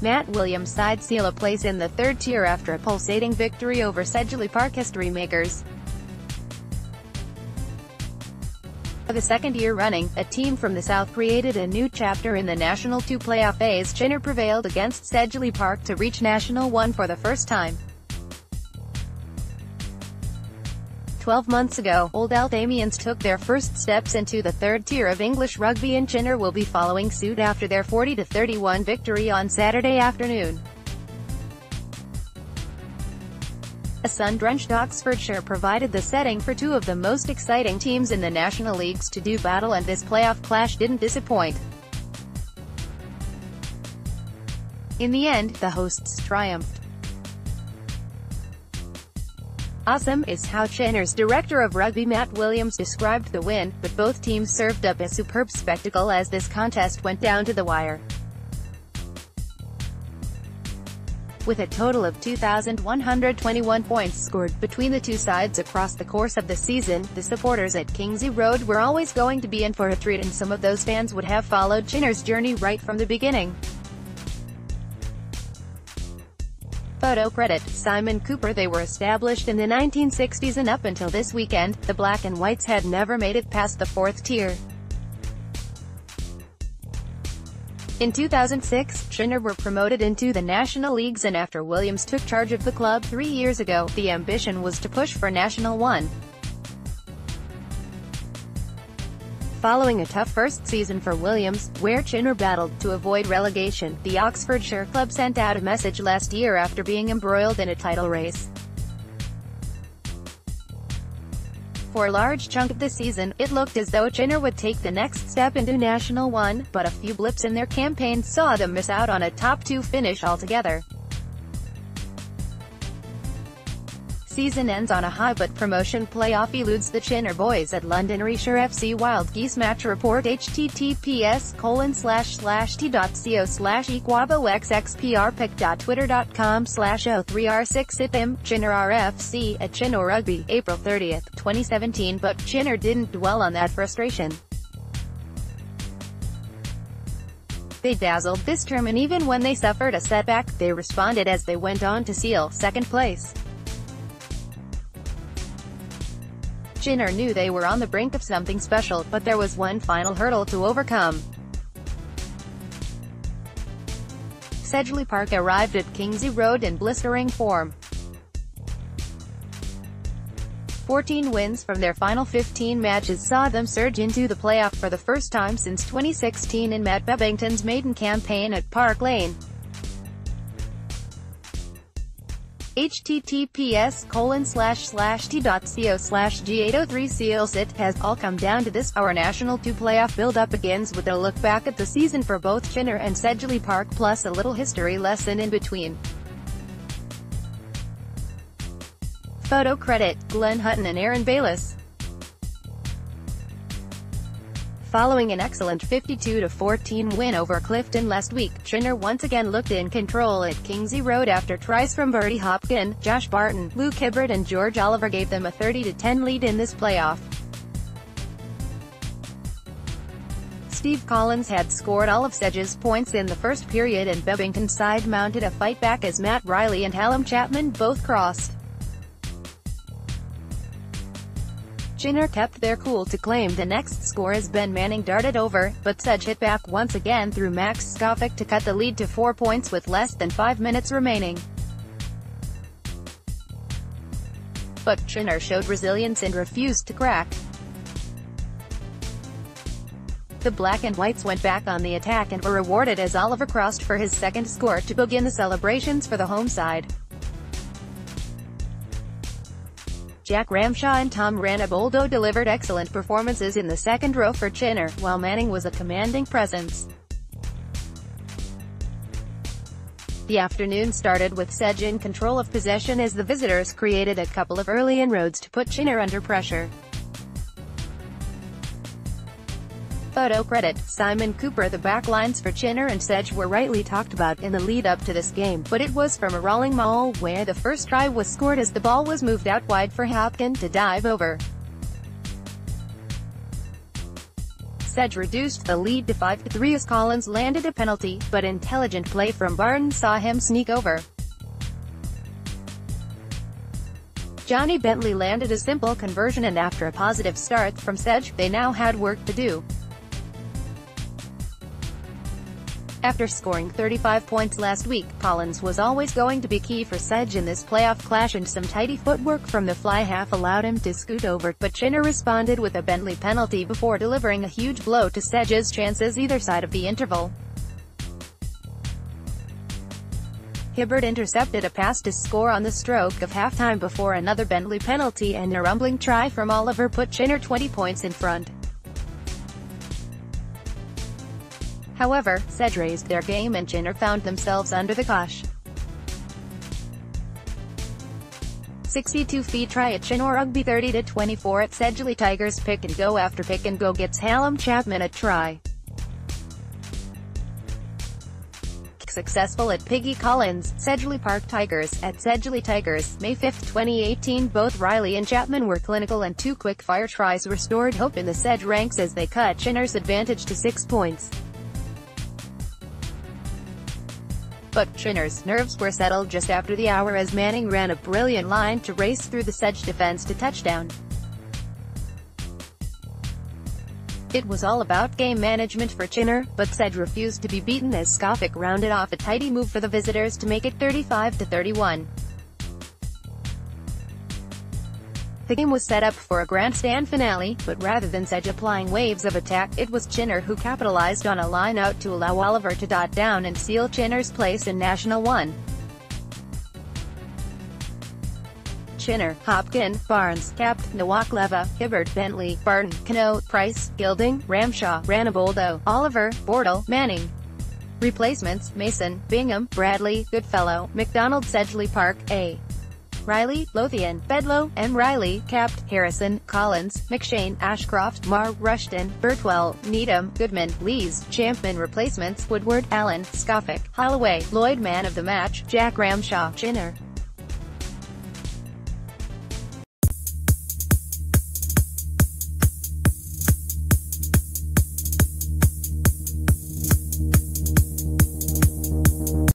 Matt Williams' side seal a place in the third tier after a pulsating victory over Sedgley Park History makers. For the second year running, a team from the South created a new chapter in the National 2 playoff phase. Chinnor prevailed against Sedgley Park to reach National 1 for the first time. 12 months ago, Old Elthamians took their first steps into the third tier of English rugby, and Chinnor will be following suit after their 40-31 victory on Saturday afternoon. A sun-drenched Oxfordshire provided the setting for two of the most exciting teams in the National Leagues to do battle, and this playoff clash didn't disappoint. In the end, the hosts triumphed. "Awesome," is how Chinnor's director of rugby Matt Williams described the win, but both teams served up a superb spectacle as this contest went down to the wire. With a total of 2,121 points scored between the two sides across the course of the season, the supporters at Kingsey Road were always going to be in for a treat, and some of those fans would have followed Chinnor's journey right from the beginning. Photo credit, Simon Cooper. They were established in the 1960s, and up until this weekend, the Black and Whites had never made it past the fourth tier. In 2006, Chinnor were promoted into the National Leagues, and after Williams took charge of the club 3 years ago, the ambition was to push for National 1. Following a tough first season for Williams, where Chinnor battled to avoid relegation, the Oxfordshire club sent out a message last year after being embroiled in a title race. For a large chunk of the season, it looked as though Chinnor would take the next step into National 1, but a few blips in their campaign saw them miss out on a top 2 finish altogether. Season ends on a high, but promotion playoff eludes the Chinnor boys at Londonderryshire FC. Wild Geese match report, https://t.co/equavoxxprpic.twitter.com/o3r6ithim, Chinnor RFC, at Chinnor Rugby, April 30, 2017. But Chinnor didn't dwell on that frustration. They dazzled this term, and even when they suffered a setback, they responded as they went on to seal second place. Chinnor knew they were on the brink of something special, but there was one final hurdle to overcome. Sedgley Park arrived at Kingsey Road in blistering form. 14 wins from their final 15 matches saw them surge into the playoff for the first time since 2016 in Matt Bebbington's maiden campaign at Park Lane. https://t.co/G803 seals. It has all come down to this. Our National 2 playoff build-up begins with a look back at the season for both Chinnor and Sedgley Park, plus a little history lesson in between. Photo credit, Glenn Hutton and Aaron Bayliss. Following an excellent 52-14 win over Clifton last week, Chinnor once again looked in control at Kingsey Road after tries from Bertie Hopkin, Josh Barton, Luke Hibbert and George Oliver gave them a 30-10 lead in this playoff. Steve Collins had scored all of Sedge's points in the first period, and Bebbington's side mounted a fight back as Matt Riley and Hallam Chapman both crossed. Chinnor kept their cool to claim the next score as Ben Manning darted over, but Sedge hit back once again through Max Skofik to cut the lead to 4 points with less than 5 minutes remaining. But Chinnor showed resilience and refused to crack. The Black and Whites went back on the attack and were rewarded as Oliver crossed for his second score to begin the celebrations for the home side. Jack Ramshaw and Tom Ranaboldo delivered excellent performances in the second row for Chinnor, while Manning was a commanding presence. The afternoon started with Sedge in control of possession as the visitors created a couple of early inroads to put Chinnor under pressure. Photo credit, Simon Cooper. The backlines for Chinnor and Sedge were rightly talked about in the lead-up to this game, but it was from a rolling maul where the first try was scored as the ball was moved out wide for Hopkin to dive over. Sedge reduced the lead to 5-3 as Collins landed a penalty, but intelligent play from Barton saw him sneak over. Johnny Bentley landed a simple conversion, and after a positive start from Sedge, they now had work to do. After scoring 35 points last week, Collins was always going to be key for Sedge in this playoff clash, and some tidy footwork from the fly half allowed him to scoot over, but Chinnor responded with a Bentley penalty before delivering a huge blow to Sedge's chances either side of the interval. Hibbert intercepted a pass to score on the stroke of halftime before another Bentley penalty and a rumbling try from Oliver put Chinnor 20 points in front. However, Sedge raised their game and Chinnor found themselves under the cosh. 62 feet try at Chinnor Rugby 30-24 at Sedgley Tigers. Pick and go after pick and go gets Hallam Chapman a try. Successful at Piggy Collins, Sedgley Park Tigers, at Sedgley Tigers, May 5, 2018. Both Riley and Chapman were clinical, and two quick-fire tries restored hope in the Sedge ranks as they cut Chinnor's advantage to 6 points. But Chinnor's nerves were settled just after the hour as Manning ran a brilliant line to race through the Sedge defense to touchdown. It was all about game management for Chinnor, but Sedge refused to be beaten as Scoffick rounded off a tidy move for the visitors to make it 35-31. The game was set up for a grandstand finale, but rather than Sedge applying waves of attack, it was Chinnor who capitalized on a line-out to allow Oliver to dot down and seal Chinnor's place in National 1. Chinnor, Hopkin, Barnes, Capt, Nwakleva, Hibbert, Bentley, Barton, Cano, Price, Gilding, Ramshaw, Ranaboldo, Oliver, Bortle, Manning. Replacements: Mason, Bingham, Bradley, Goodfellow, McDonald. Sedgley Park, A. Riley, Lothian, Bedlow, M. Riley, Capt, Harrison, Collins, McShane, Ashcroft, Marr, Rushton, Birtwell, Needham, Goodman, Lees. Champman. Replacements: Woodward, Allen, Scoffick, Holloway, Lloyd. Man of the match: Jack Ramshaw. Chinnor.